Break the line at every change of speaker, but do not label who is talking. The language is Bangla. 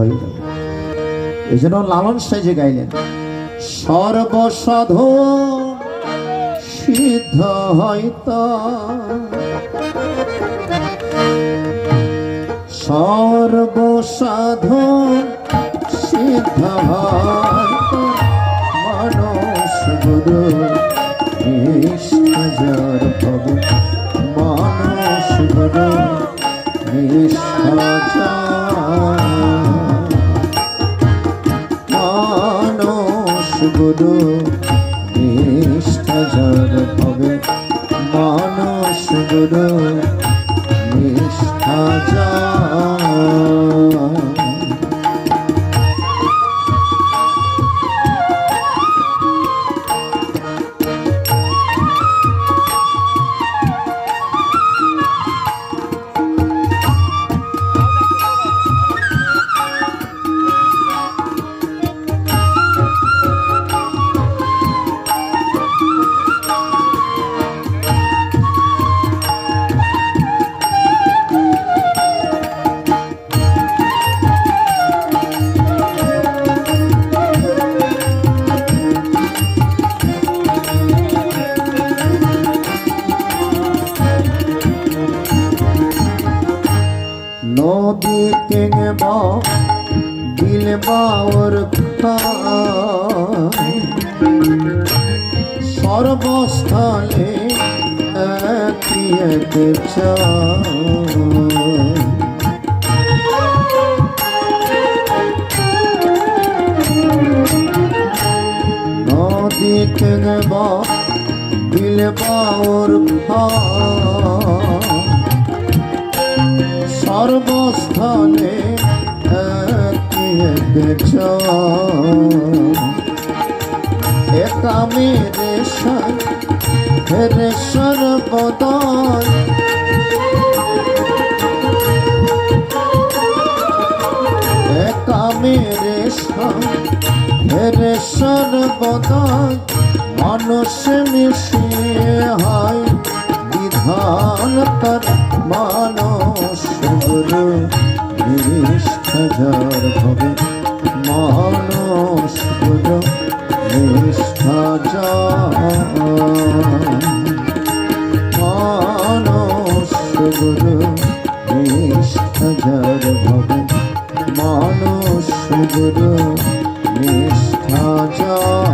হইল। এই জন্য লালন সাইজে গাইলেন, সর্বসাধু সিদ্ধ হইতো, সর্বসাধু সিদ্ধ হইতো, মানস গুরু নিষ্ঠার ভব, মানস গুরু নিষ্ঠার, মানস গুরু নিষ্ঠার ভবে, মানস গুরু নিষ্ঠার। নদী কেঙব দিল বাওর সর্বস্থলে একই এক নদী কেঙব দিল বাওর সর্বস্থলে একামে রেশর বদল, একামে রেশর বদল, মানুষ মিশিয়ে হয় বিধান কর, মানস গুরু নিষ্ঠার ভবে, মানস গুরু নিষ্ঠার, মানস গুরু নিষ্ঠার ভবে, মানস গুরু নিষ্ঠার।